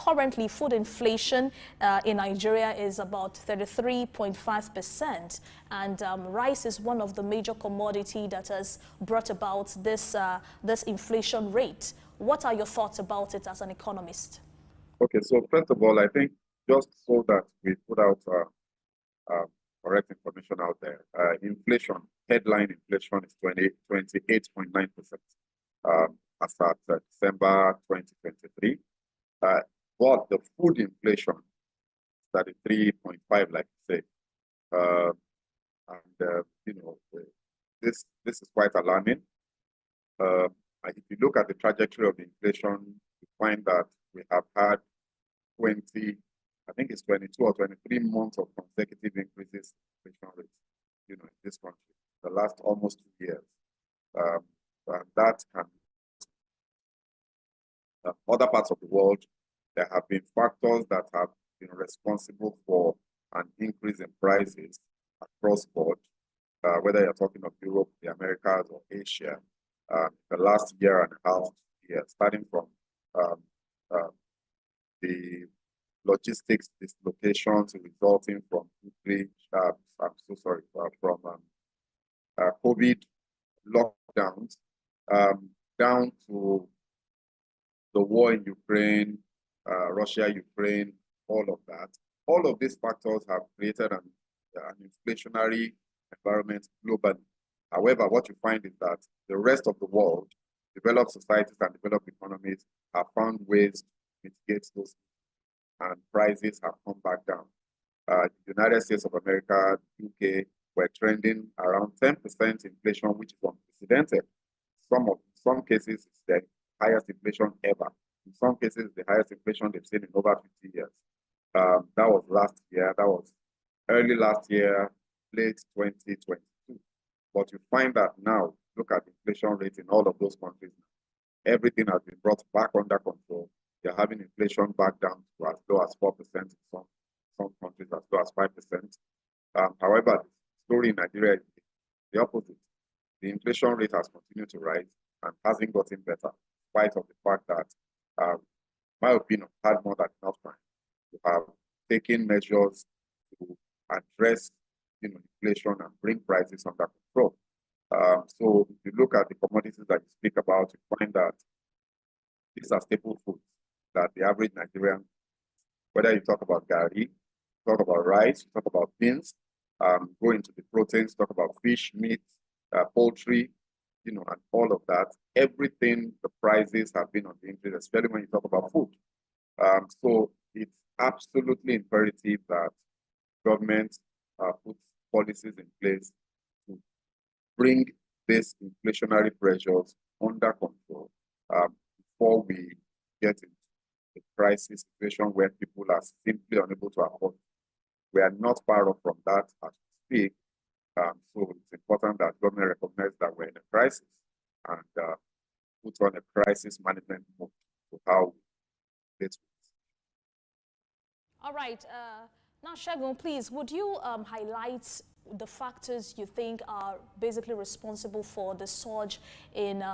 currently, food inflation in Nigeria is about 33.5%, and rice is one of the major commodity that has brought about this this inflation rate. What are your thoughts about it as an economist? Okay, so first of all, I think just so that we put out correct information out there, inflation, headline inflation is 28.9% as at December 2023. But the food inflation is 33.5, like you say. You know, this is quite alarming. If you look at the trajectory of the inflation, you find that we have had 20, I think it's 22 or 23 months of consecutive increases in inflation rates, you know, in this country, the last almost 2 years. And that can, other parts of the world, there have been factors that have been responsible for an increase in prices across board, whether you're talking of Europe, the Americas, or Asia. The last year and a half, starting from the logistics dislocations resulting from COVID lockdowns, down to the war in Ukraine, Russia, Ukraine, all of that. All of these factors have created an inflationary environment globally. However, what you find is that the rest of the world, developed societies and developed economies, have found ways to mitigate those, and prices have come back down. The United States of America, UK, were trending around 10% inflation, which is unprecedented. Some cases, it's the highest inflation ever. In some cases, the highest inflation they've seen in over 50 years. That was last year. That was early last year, late 2022. But you find that now, look at the inflation rate in all of those countries. Everything has been brought back under control. They're having inflation back down to as low as 4% in some countries, as low as 5%. However, the story in Nigeria is the opposite. The inflation rate has continued to rise and hasn't gotten better, in spite of the fact that, my opinion, had more than enough time to have taken measures to address, you know, inflation and bring prices under control. So if you look at the commodities that you speak about, you find that these are staple foods that the average Nigerian, whether you talk about gari, talk about rice, talk about beans, go into the proteins, talk about fish, meat, poultry, you know, and all of that, everything, the prices have been on the increase, especially when you talk about food. So it's absolutely imperative that government puts policies in place to bring these inflationary pressures under control before we get into a crisis situation where people are simply unable to afford. We are not far off from that as we speak. So it's important that government recognize that we're in a crisis and put on a crisis management mode to how we get to this. All right. Now, Segun, please, would you highlight the factors you think are basically responsible for the surge in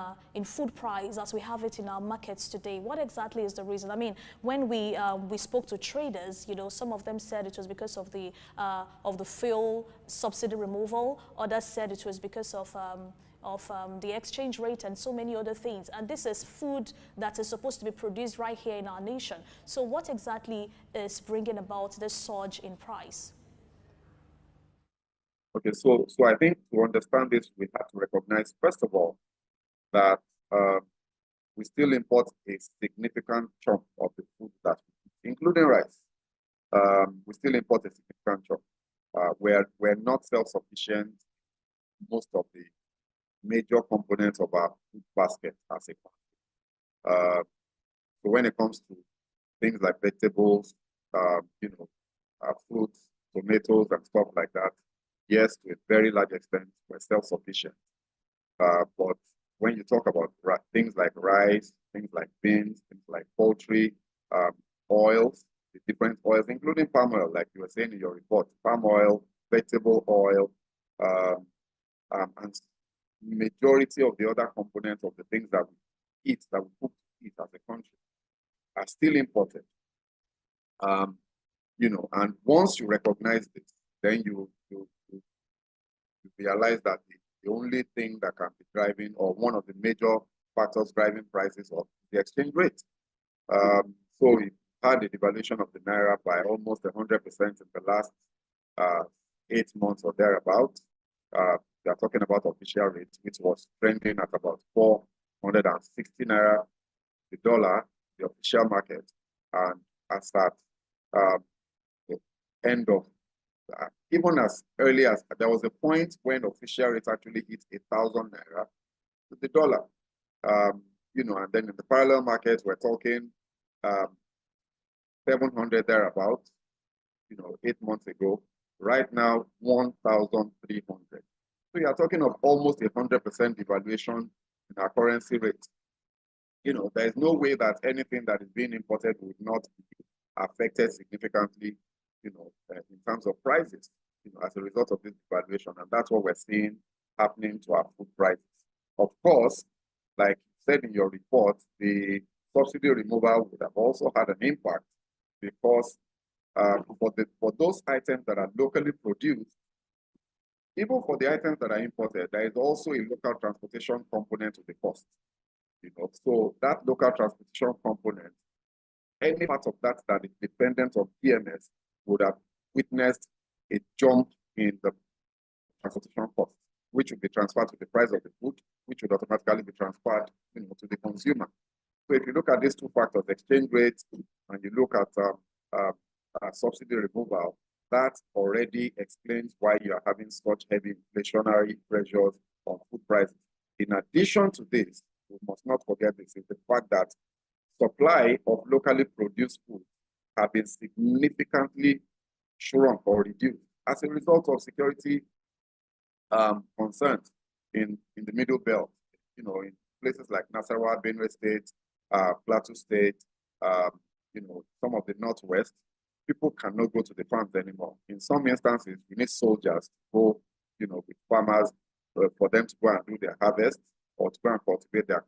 food price as we have it in our markets today? What exactly is the reason? I mean, when we spoke to traders, you know, some of them said it was because of the fuel subsidy removal. Others said it was because of the exchange rate and so many other things. And this is food that is supposed to be produced right here in our nation. So what exactly is bringing about this surge in price? Okay, so I think to understand this, we have to recognize, first of all, that we still import a significant chunk of the food that we eat, including rice. We still import a significant chunk. We're not self-sufficient most of the major components of our food basket as a country. So when it comes to things like vegetables, you know, fruits, tomatoes, and stuff like that, yes, to a very large extent, we're self-sufficient. But when you talk about things like rice, things like beans, things like poultry, oils, the different oils, including palm oil, like you were saying in your report, palm oil, vegetable oil, and majority of the other components of the things that we eat, that we cook to eat as a country, are still imported. You know, and once you recognize this, then you realize that the only thing that can be driving, or one of the major factors driving prices, of the exchange rate. So we had a devaluation of the naira by almost 100% in the last 8 months or thereabout. We are talking about official rate, which was trending at about 460 naira the dollar, the official market, and as at the end of even as early as there was a point when official rate actually hit 1,000 naira to the dollar. You know, and then in the parallel market, we're talking 700 thereabout, you know, 8 months ago. Right now, 1,300. So you are talking of almost 100% devaluation in our currency rate. You know, there is no way that anything that is being imported would not be affected significantly, you know, in terms of prices, you know, as a result of this devaluation. And that's what we're seeing happening to our food prices. Of course, like you said in your report, the subsidy removal would have also had an impact, because for those items that are locally produced, even for the items that are imported, there is also a local transportation component to the cost. You know, so that local transportation component, any part of that that is dependent on PMS would have witnessed a jump in the transportation cost, which would be transferred to the price of the food, which would automatically be transferred, you know, to the consumer. So if you look at these two factors, exchange rates, and you look at subsidy removal, that already explains why you are having such heavy inflationary pressures on food prices. In addition to this, we must not forget this, is the fact that supply of locally produced food have been significantly shrunk or reduced as a result of security concerns in the Middle Belt. You know, in places like Nasarawa, Benue State, Plateau State, you know, some of the Northwest, people cannot go to the farms anymore. In some instances, you need soldiers to go, you know, with farmers for them to go and do their harvest or to go and cultivate their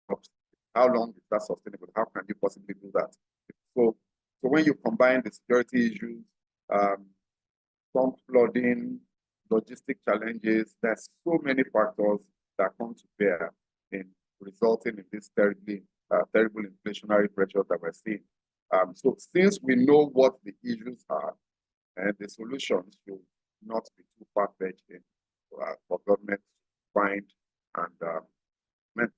crops. How long is that sustainable? How can you possibly do that? So when you combine the security issues, some flooding, logistic challenges, there's so many factors that come to bear in resulting in this terrible inflationary pressure that we're seeing. So since we know what the issues are, and the solutions should not be too far-fetched for government to find and implement.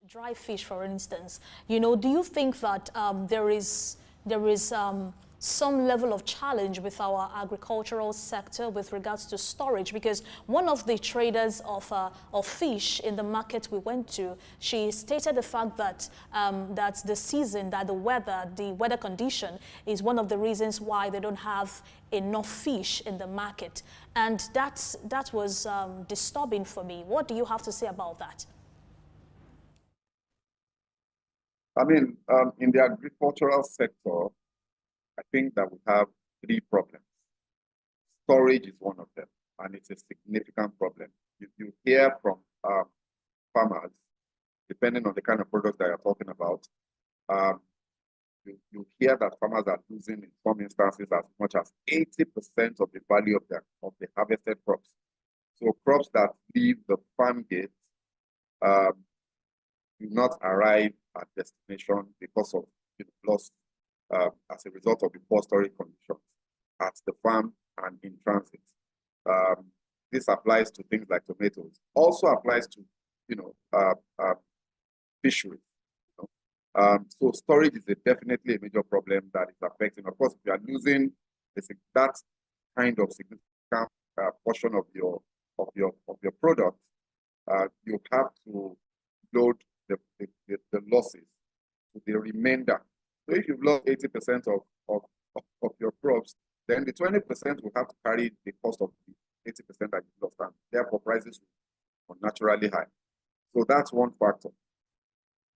Dry fish, for instance, you know, do you think that there is some level of challenge with our agricultural sector with regards to storage? Because one of the traders of fish in the market we went to, she stated the fact that that the season, that the weather condition is one of the reasons why they don't have enough fish in the market, and that was disturbing for me. What do you have to say about that? I mean, in the agricultural sector, I think that we have 3 problems. Storage is one of them, and it's a significant problem. You hear from farmers, depending on the kind of products that you're talking about, you hear that farmers are losing, in some instances, as much as 80% of the value of the harvested crops. So crops that leave the farm gate do not arrive at destination because of loss as a result of the poor storage conditions at the farm and in transit. This applies to things like tomatoes. Also applies to, fisheries. So storage is definitely a major problem that is affecting. Of course, if you are losing that kind of significant portion of your product, you have to load the losses to the remainder. So if you've lost 80% of your crops, then the 20% will have to carry the cost of the 80% that you lost, and therefore prices are naturally high. So that's one factor.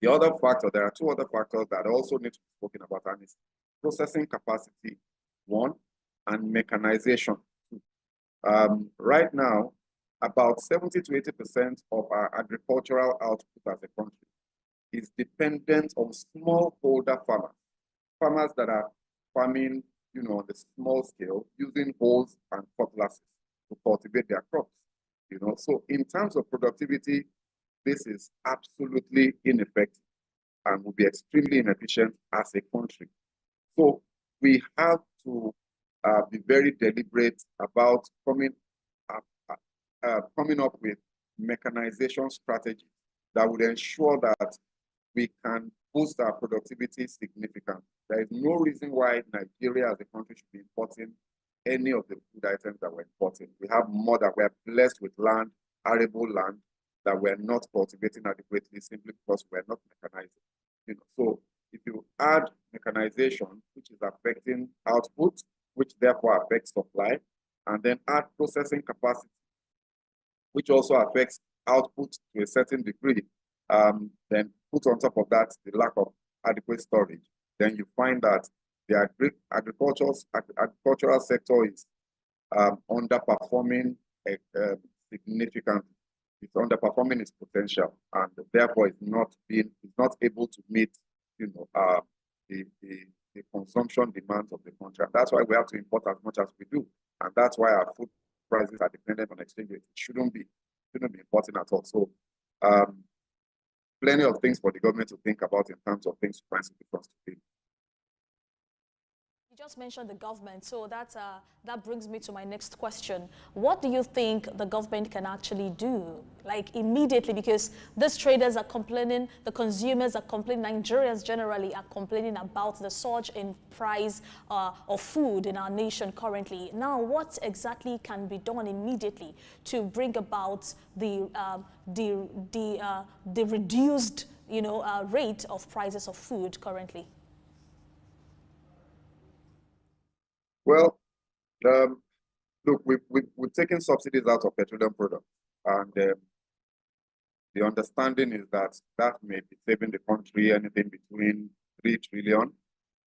The other factor, there are 2 other factors that also need to be spoken about, and it's processing capacity, 1, and mechanization, 2. Right now, about 70 to 80% of our agricultural output as a country is is dependent on smallholder farmers that are farming, on the small scale, using hoes and cutlasses to cultivate their crops. So in terms of productivity, this is absolutely ineffective and will be extremely inefficient as a country. So we have to be very deliberate about coming up with mechanization strategies that would ensure that we can boost our productivity significantly. There is no reason why Nigeria as a country should be importing any of the food items that we're importing. We have more that we're blessed with land, arable land, that we're not cultivating adequately simply because we're not mechanizing. So if you add mechanization, which is affecting output, which therefore affects supply, and then add processing capacity, which also affects output to a certain degree, then put on top of that the lack of adequate storage, then you find that the agricultural sector is underperforming significantly. It's underperforming its potential, and therefore it's not able to meet the consumption demands of the country. And that's why we have to import as much as we do, and that's why our food prices are dependent on exchange rate. It shouldn't be importing at all. So plenty of things for the government to think about in terms of things to find solutions to. You just mentioned the government, so that brings me to my next question. What do you think the government can actually do, like immediately? Because these traders are complaining, the consumers are complaining, Nigerians generally are complaining about the surge in price of food in our nation currently. Now, what exactly can be done immediately to bring about the reduced, rate of prices of food currently? Well, look, we've taken subsidies out of petroleum products, and the understanding is that may be saving the country anything between 3 trillion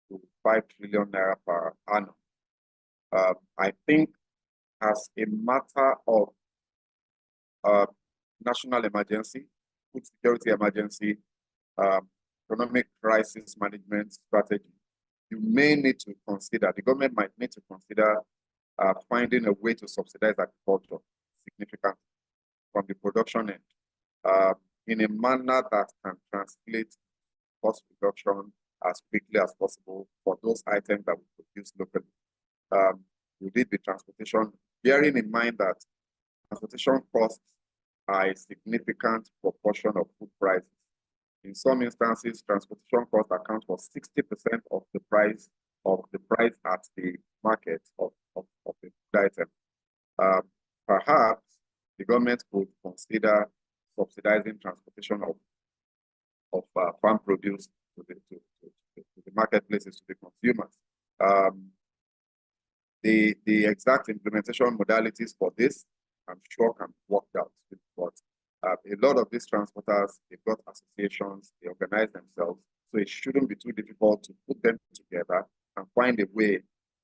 to 5 trillion naira per annum. I think as a matter of national emergency, food security emergency, economic crisis management strategy, you may need to consider, the government might need to consider finding a way to subsidize agriculture significantly from the production end in a manner that can translate cost reduction as quickly as possible for those items that we produce locally. We did the transportation, bearing in mind that transportation costs are a significant proportion of food prices. In some instances, transportation costs account for 60% of the price at the market of the food item. Perhaps the government could consider subsidizing transportation of farm produce to the marketplaces, to the consumers. The exact implementation modalities for this, I'm sure, can be worked out. But a lot of these transporters, they've got associations, they organize themselves, so it shouldn't be too difficult to put them together and find a way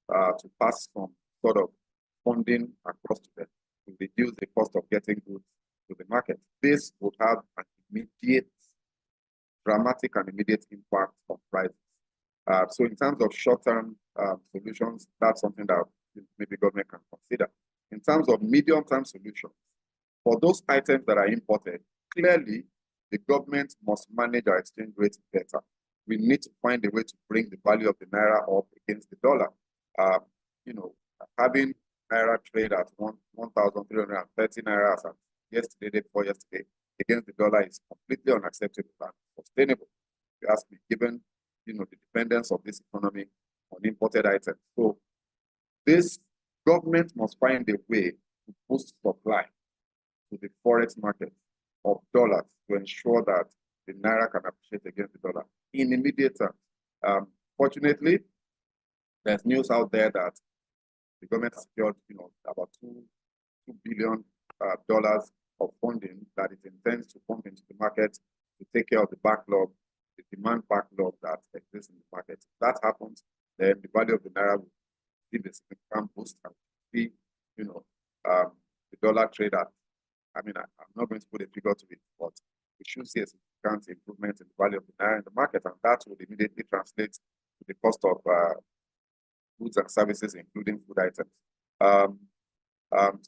to pass some sort of funding across to them to reduce the cost of getting goods to the market. This would have an immediate, dramatic and immediate impact on prices. So in terms of short-term solutions, that's something that maybe government can consider. In terms of medium-term solutions, for those items that are imported, clearly the government must manage our exchange rates better. We need to find a way to bring the value of the naira up against the dollar. Having naira trade at 1,330 naira as yesterday, day before yesterday, against the dollar is completely unacceptable and sustainable. You ask me, given the dependence of this economy on imported items. So this government must find a way to boost supply to the forex market of dollars to ensure that the naira can appreciate against the dollar in immediate terms. Fortunately, there's news out there that the government has secured, about $2 billion of funding that it intends to pump into the market to take care of the backlog, the demand backlog that exists in the market. If that happens, then the value of the naira will give a significant boost and see, the dollar trade at, I'm not going to put a figure to it, but we should see a significant improvement in the value of the naira in the market, and that will immediately translate to the cost of goods and services, including food items.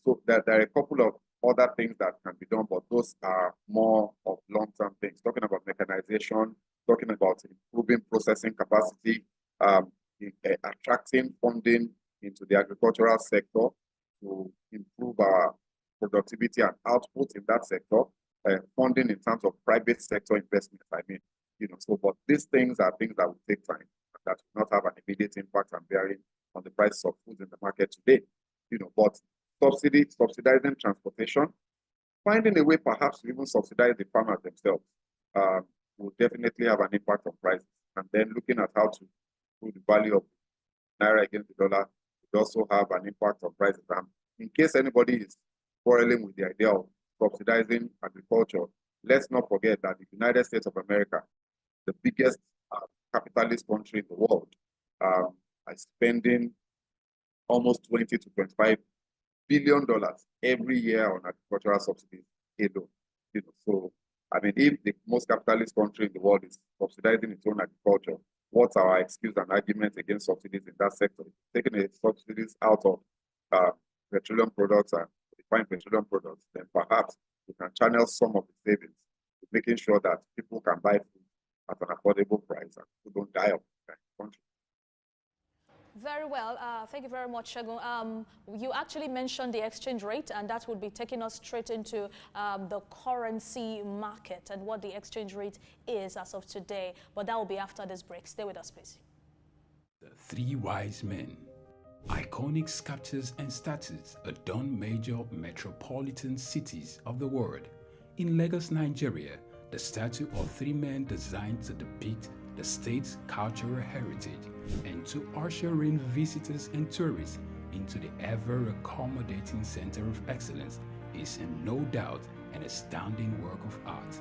So there are a couple of other things that can be done, but those are more of long-term things. Talking about mechanization, talking about improving processing capacity, attracting funding into the agricultural sector to improve our productivity and output in that sector, funding in terms of private sector investment. So, but these things are things that will take time, and that will not have an immediate impact and bearing on the price of food in the market today. But subsidizing transportation, finding a way perhaps to even subsidize the farmers themselves will definitely have an impact on prices. And then looking at how to improve the value of naira against the dollar will also have an impact on prices. And in case anybody is quarreling with the idea of subsidizing agriculture, let's not forget that the United States of America, the biggest capitalist country in the world, is spending almost $20 to $25 billion every year on agricultural subsidies alone. So if the most capitalist country in the world is subsidizing its own agriculture, what's our excuse and argument against subsidies in that sector? Taking the subsidies out of petroleum products and refined petroleum products, then perhaps we can channel some of the savings to making sure that people can buy food at an affordable price and people don't die of the country. Very well. Thank you very much, Segun. You actually mentioned the exchange rate, and that would be taking us straight into the currency market and what the exchange rate is as of today. But that will be after this break. Stay with us, please. The Three Wise Men. Iconic sculptures and statues adorn major metropolitan cities of the world. In Lagos, Nigeria, the statue of three men designed to depict the state's cultural heritage and to usher in visitors and tourists into the ever-accommodating center of excellence is no doubt an astounding work of art.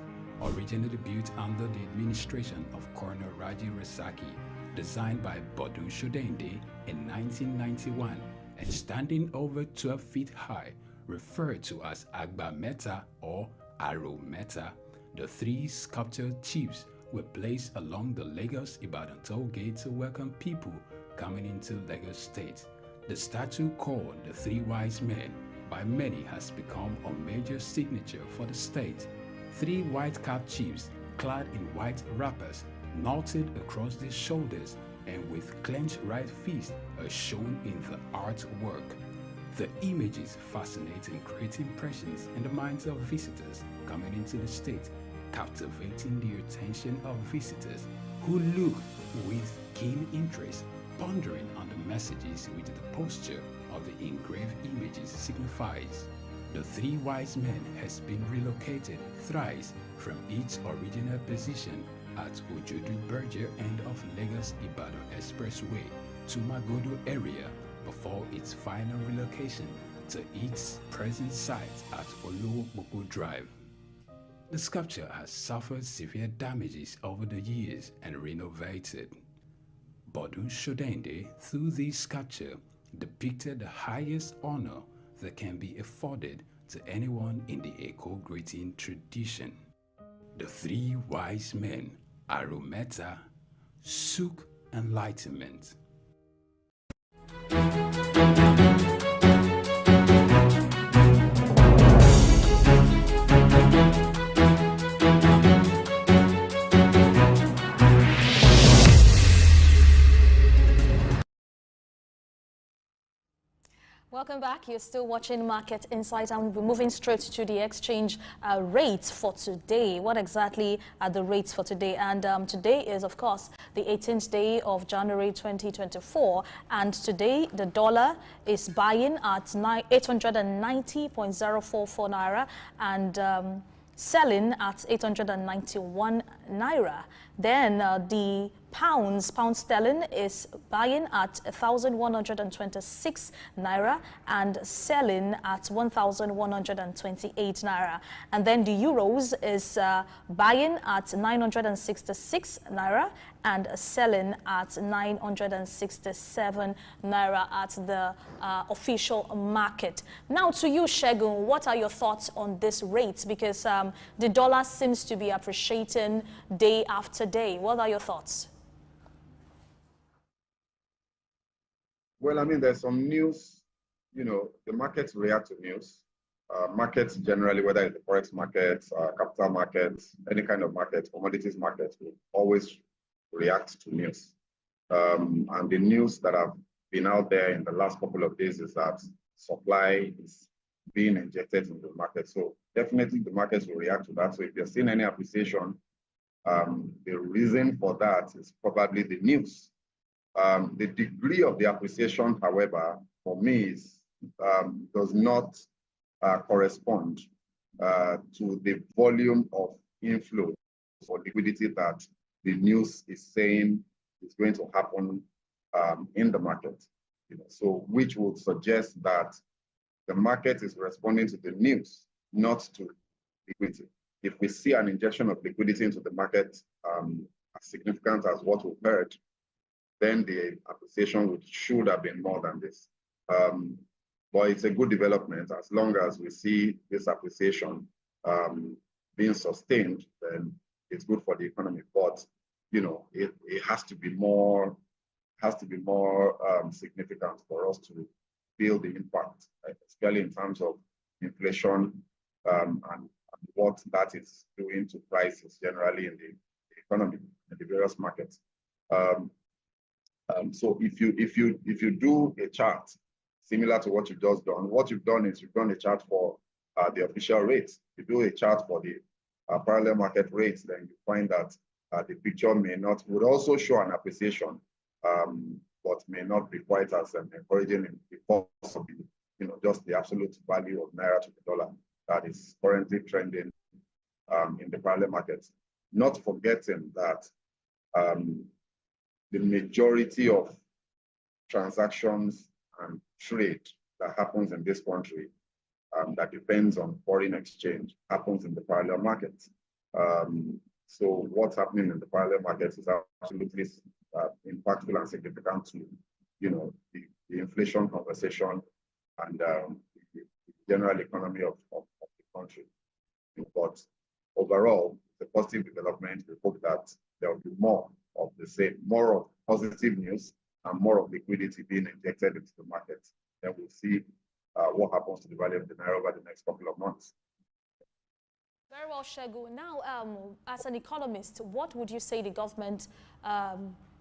Originally built under the administration of Colonel Raji Rasaki, designed by Bodun Shodende in 1991 and standing over 12 feet high, referred to as Agba Meta or Aro Meta, the three sculptured chiefs were placed along the Lagos-Ibadan toll gate to welcome people coming into Lagos State. The statue called the Three Wise Men by many has become a major signature for the state. Three white-capped chiefs clad in white wrappers, knotted across their shoulders and with clenched right fists are shown in the artwork. The images fascinate and create impressions in the minds of visitors coming into the state, captivating the attention of visitors who look with keen interest, pondering on the messages which the posture of the engraved images signifies. The Three Wise Men has been relocated thrice from its original position at Ojodu Berger end of Lagos-Ibadan Expressway to Magodo area before its final relocation to its present site at Olowopopo Drive. The sculpture has suffered severe damages over the years and renovated. Bodun Shodende, through this sculpture, depicted the highest honor that can be afforded to anyone in the eco-greeting tradition. The Three Wise Men, Arometa, Souq Enlightenment. Welcome back. You're still watching Market Insight, and we'll be moving straight to the exchange rates for today. What exactly are the rates for today? And today is, of course, the 18th day of January 2024. And today, the dollar is buying at 890.044 naira and selling at 891 naira. Then the pounds. Pound sterling is buying at 1,126 naira and selling at 1,128 naira. And then the euros is buying at 966 naira and selling at 967 naira at the official market. Now to you, Segun, what are your thoughts on this rate? Because the dollar seems to be appreciating day after day. What are your thoughts? Well, I mean, there's some news, the markets react to news. Markets generally, whether it's the forex markets, capital markets, any kind of market, commodities markets, will always react to news. And the news that have been out there in the last couple of days is that supply is being injected into the market. So definitely the markets will react to that. So if you're seeing any appreciation, the reason for that is probably the news. The degree of the appreciation, however, for me does not correspond to the volume of inflow for liquidity that the news is saying is going to happen in the market. So which would suggest that the market is responding to the news, not to liquidity. If we see an injection of liquidity into the market as significant as what we've heard, then the appreciation should have been more than this. But it's a good development. As long as we see this appreciation being sustained, then it's good for the economy. But it has to be more significant for us to feel the impact, especially in terms of inflation and what that is doing to prices generally in the economy and the various markets. So if you do a chart similar to what you've just done, what you've done is you've done a chart for the official rates. You do a chart for the parallel market rates, then you find that the picture would also show an appreciation, but may not be quite as encouraging because of just the absolute value of naira to the dollar that is currently trending in the parallel markets. Not forgetting that the majority of transactions and trade that happens in this country that depends on foreign exchange happens in the parallel markets. So what's happening in the parallel markets is absolutely impactful and significant to the inflation conversation and the general economy of the country. But overall, the positive development, we hope that there will be more of the same, more of positive news and more of liquidity being injected into the market. Then we'll see what happens to the value of the naira over the next couple of months. Very well, Segun. Now, as an economist, what would you say the government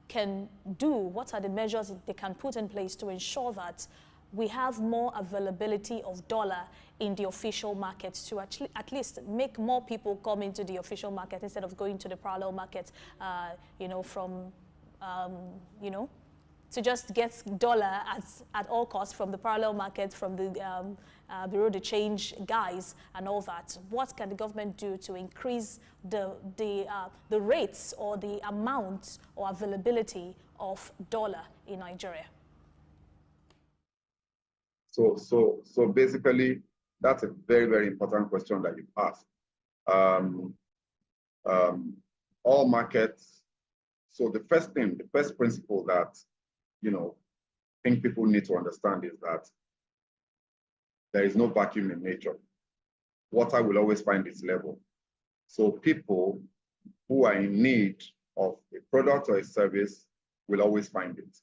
can do? What are the measures they can put in place to ensure that we have more availability of dollar in the official markets to at least make more people come into the official market instead of going to the parallel market, to just get dollar at all costs from the parallel market, from the Bureau de Change guys and all that. What can the government do to increase the rates or the amount or availability of dollar in Nigeria? So basically, that's a very, very important question that you've asked. All markets. So the first principle that I think people need to understand is that there is no vacuum in nature. Water will always find its level. So people who are in need of a product or a service will always find it,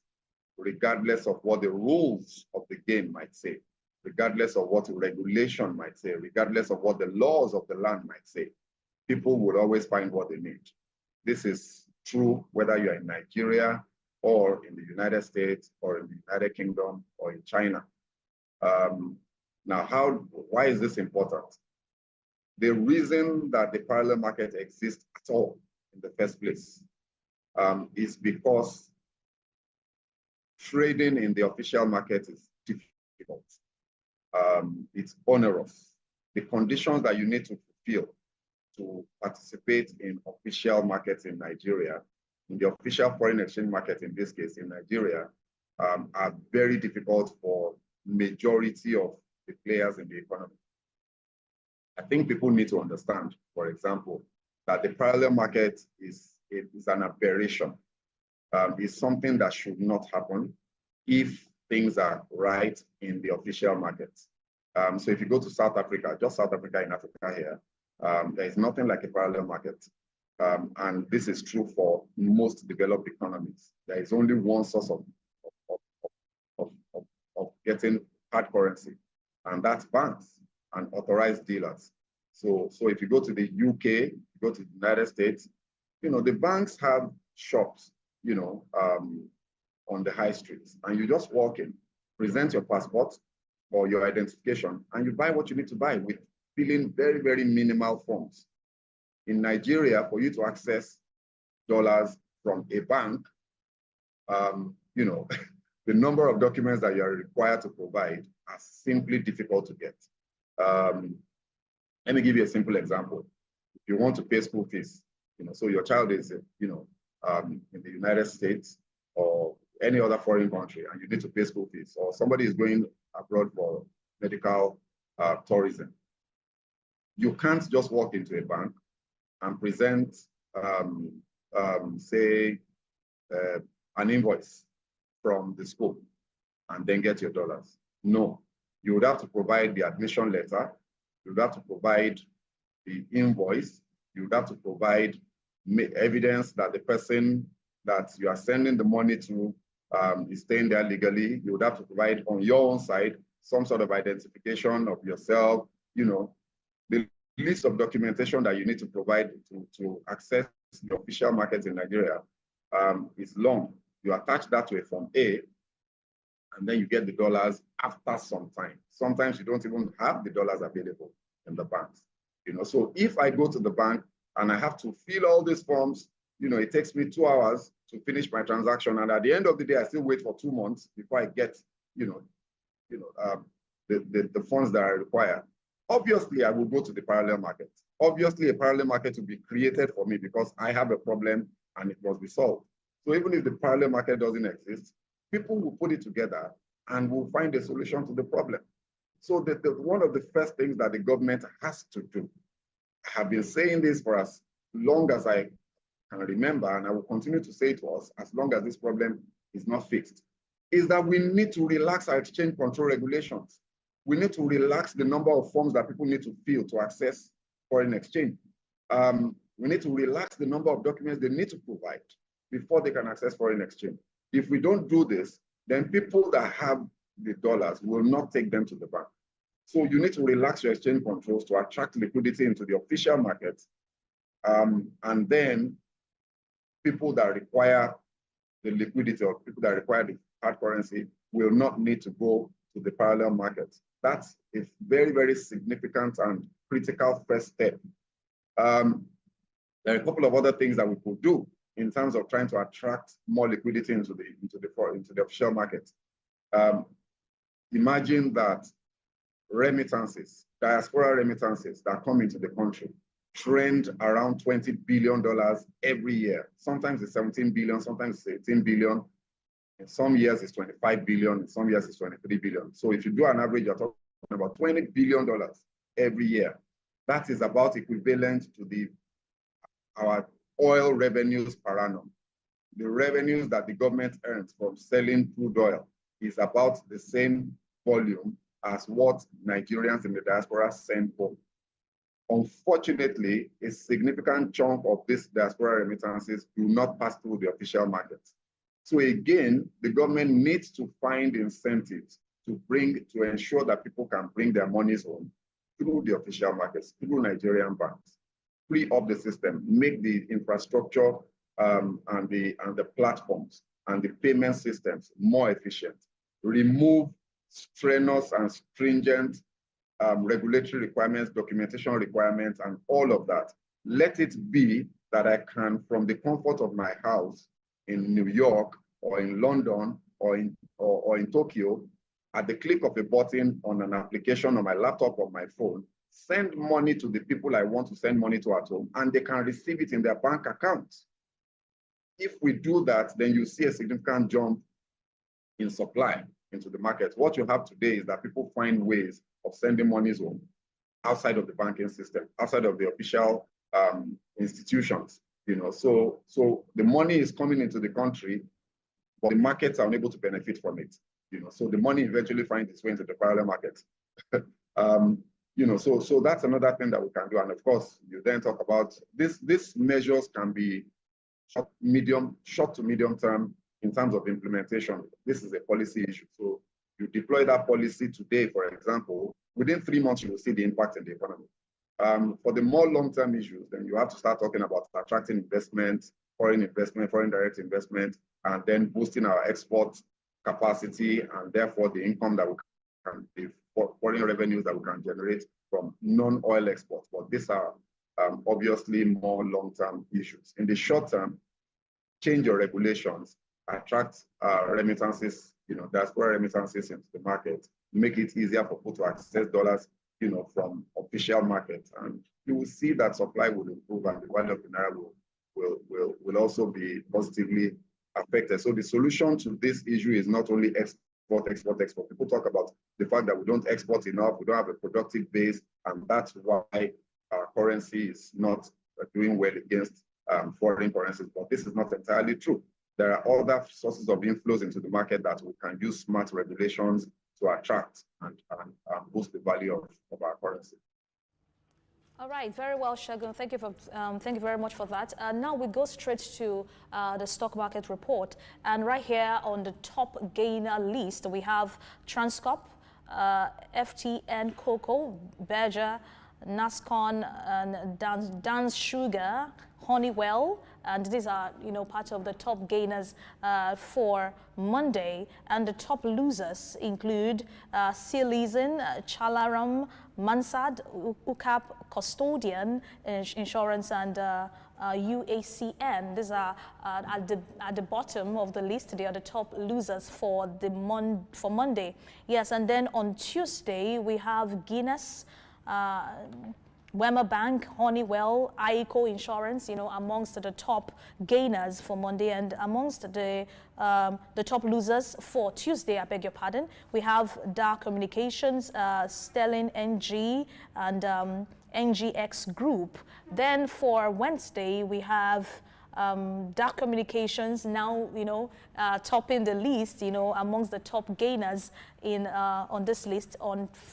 regardless of what the rules of the game might say, regardless of what the regulation might say, regardless of what the laws of the land might say. People will always find what they need. This is true whether you're in Nigeria or in the United States or in the United Kingdom or in China. Now, why is this important? The reason that the parallel market exists at all in the first place is because trading in the official market is difficult. It's onerous. The conditions that you need to fulfill to participate in official markets in Nigeria in the official foreign exchange market, in this case in Nigeria, are very difficult for majority of the players in the economy. I think people need to understand, for example, that the parallel market is an aberration. It's something that should not happen if things are right in the official market. So if you go to South Africa, just South Africa in Africa here, there is nothing like a parallel market. And this is true for most developed economies. There is only one source of getting hard currency, and that's banks and authorized dealers. So if you go to the UK, you go to the United States, the banks have shops, on the high streets, and you just walk in, present your passport or your identification, and you buy what you need to buy with filling very, very minimal forms. In Nigeria, for you to access dollars from a bank, the number of documents that you are required to provide are simply difficult to get. Let me give you a simple example. If you want to pay school fees, so your child is, in the United States or any other foreign country, and you need to pay school fees, or somebody is going abroad for medical tourism, you can't just walk into a bank and present, say, an invoice from the school and then get your dollars. No, you would have to provide the admission letter, you would have to provide the invoice, you would have to provide evidence that the person that you are sending the money to is staying there legally. You would have to provide on your own side some sort of identification of yourself. The list of documentation that you need to provide to access the official market in Nigeria is long. You attach that to a Form A, and then you get the dollars after some time. Sometimes you don't even have the dollars available in the banks. So if I go to the bank and I have to fill all these forms, it takes me 2 hours to finish my transaction, and at the end of the day, I still wait for 2 months before I get, the funds that I require. Obviously, I will go to the parallel market. Obviously, a parallel market will be created for me because I have a problem and it must be solved. So even if the parallel market doesn't exist, people will put it together and will find a solution to the problem. So one of the first things that the government has to do, I have been saying this for as long as I can remember, and I will continue to say to us as long as this problem is not fixed, is that we need to relax our exchange control regulations. We need to relax the number of forms that people need to fill to access foreign exchange. We need to relax the number of documents they need to provide before they can access foreign exchange. If we don't do this, then people that have the dollars will not take them to the bank. So you need to relax your exchange controls to attract liquidity into the official market. And then people that require the liquidity or people that require the hard currency will not need to go to the parallel market. That's a very, very significant and critical first step. There are a couple of other things that we could do in terms of trying to attract more liquidity into the official market. Imagine that remittances, diaspora remittances that come into the country trend around $20 billion every year. Sometimes it's 17 billion, sometimes it's 18 billion. In some years it's 25 billion, in some years it's 23 billion. So if you do an average, you're talking about $20 billion every year. That is about equivalent to our oil revenues per annum. The revenues that the government earns from selling crude oil is about the same volume as what Nigerians in the diaspora send home. Unfortunately, a significant chunk of these diaspora remittances do not pass through the official market. So again, the government needs to find incentives to ensure that people can bring their monies home through the official markets, through Nigerian banks. Free up the system, make the infrastructure and the platforms and the payment systems more efficient. Remove strenuous and stringent regulatory requirements, documentation requirements, and all of that. Let it be that I can, from the comfort of my house in New York or in London or in Tokyo, at the click of a button on an application on my laptop or my phone, send money to the people I want to send money to at home, and they can receive it in their bank accounts. if we do that, then you see a significant jump in supply into the market. What you have today is that people find ways of sending monies home outside of the banking system, outside of the official institutions. So the money is coming into the country, but the markets are unable to benefit from it. So the money eventually finds its way into the parallel market. So that's another thing that we can do. And of course, you then talk about these measures can be short to medium term in terms of implementation. This is a policy issue. So you deploy that policy today, for example, within 3 months, you will see the impact in the economy. For the more long-term issues, then you have to start talking about attracting investment, foreign direct investment, and then boosting our export capacity, and therefore the income that we can, the foreign revenues that we can generate from non-oil exports. But these are obviously more long-term issues. In the short term, change your regulations, attract remittances, diaspora remittances into the market, make it easier for people to access dollars, from official markets, and you will see that supply will improve and the value of the naira will also be positively affected. So the solution to this issue is not only export. People talk about the fact that we don't export enough, we don't have a productive base, and that's why our currency is not doing well against foreign currencies. But this is not entirely true. There are other sources of inflows into the market that we can use smart regulations to attract and boost the value of our currency. All right, very well, Segun. Thank you very much for that. Now we go straight to the stock market report, and right here on the top gainer list we have Transcorp, FTN Cocoa, Berger, Nascon, and Dance Sugar, Honeywell, and these are part of the top gainers for Monday. And the top losers include Sealizin, Chalaram, Mansard, UCAP, Custodian Insurance, and UACN. These are at the bottom of the list. They are the top losers for Monday. Yes, and then on Tuesday we have Guinness, Wema Bank, Honeywell, IECO Insurance, amongst the top gainers for Monday. And amongst the top losers for Tuesday, I beg your pardon, we have DAR Communications, Sterling NG, and NGX Group. Then for Wednesday, we have DAR Communications now, topping the list, amongst the top gainers on this list.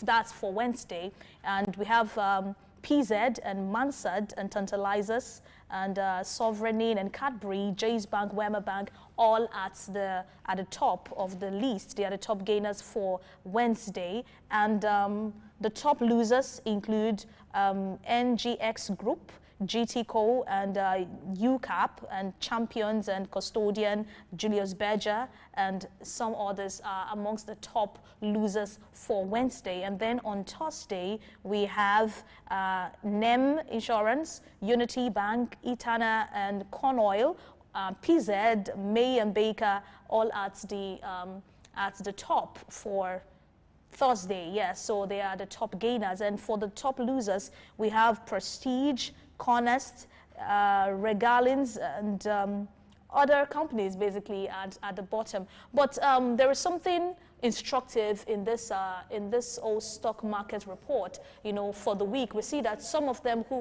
That's for Wednesday, and we have PZ and Mansard and Tantalizers and Sovereign and Cadbury, Jay's Bank, Wema Bank, all at the top of the list. They are the top gainers for Wednesday, and the top losers include NGX Group, GTCO, and UCAP, and Champions and Custodian, Julius Berger, and some others are amongst the top losers for Wednesday. And then on Thursday, we have NEM Insurance, Unity Bank, Etana, and Conoil, PZ, May and Baker, all at the top for Thursday. Yes, so they are the top gainers. And for the top losers, we have Prestige, Conest, Regalins, and other companies basically at the bottom. But there is something instructive in this whole stock market report. For the week, we see that some of them who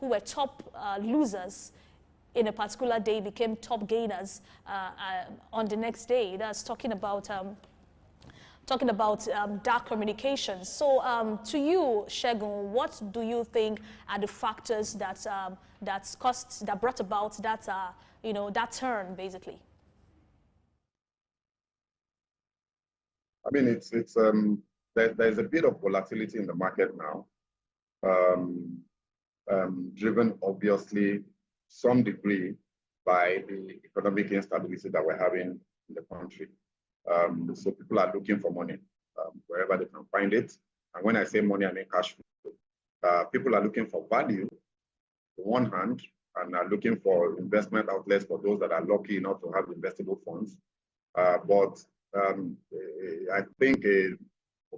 were top losers in a particular day became top gainers on the next day. That's talking about DAR Communications. So to you, Segun, what do you think are the factors that brought about that turn, basically? I mean, there's a bit of volatility in the market now, driven obviously some degree by the economic instability that we're having in the country. So people are looking for money wherever they can find it. And when I say money, I mean cash flow. People are looking for value on one hand, and are looking for investment outlets for those that are lucky enough to have investable funds. But I think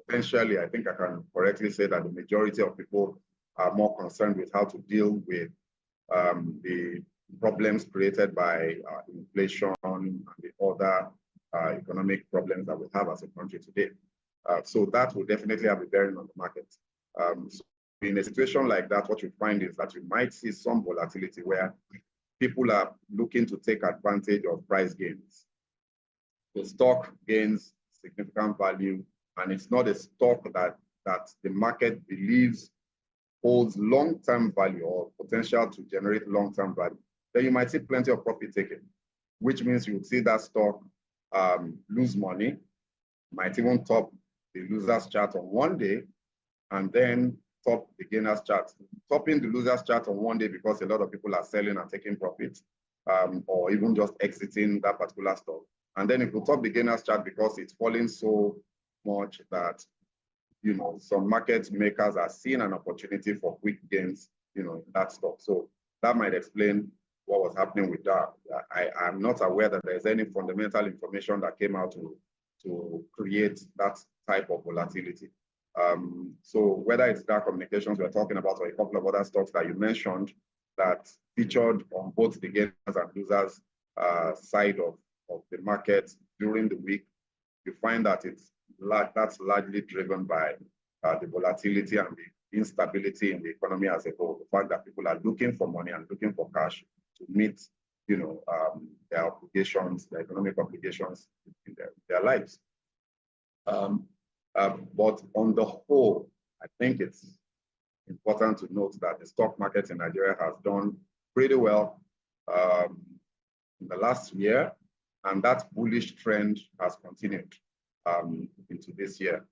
potentially, I think I can correctly say that the majority of people are more concerned with how to deal with the problems created by inflation and the other economic problems that we have as a country today. So that will definitely have a bearing on the market. So in a situation like that, what you find is that you might see some volatility where people are looking to take advantage of price gains. The stock gains significant value, and it's not a stock that the market believes holds long-term value or potential to generate long-term value. Then you might see plenty of profit taken, which means you would see that stock lose money, might even top the loser's chart on one day, and then top the gainer's chart. Topping the loser's chart on one day because a lot of people are selling and taking profits, or even just exiting that particular stock. And then it will top the gainer's chart because it's falling so much that, you know, some market makers are seeing an opportunity for quick gains, you know, in that stock. So that might explain what was happening with that. I'm not aware that there's any fundamental information that came out to create that type of volatility. So whether it's dark communications we're talking about or a couple of other stocks that you mentioned that featured on both the gainers and losers side of the market during the week, you find that that's largely driven by the volatility and the instability in the economy as a whole. The fact that people are looking for money and looking for cash to meet, you know, their obligations, their economic obligations in their lives. But on the whole, I think it's important to note that the stock market in Nigeria has done pretty well in the last year, and that bullish trend has continued into this year.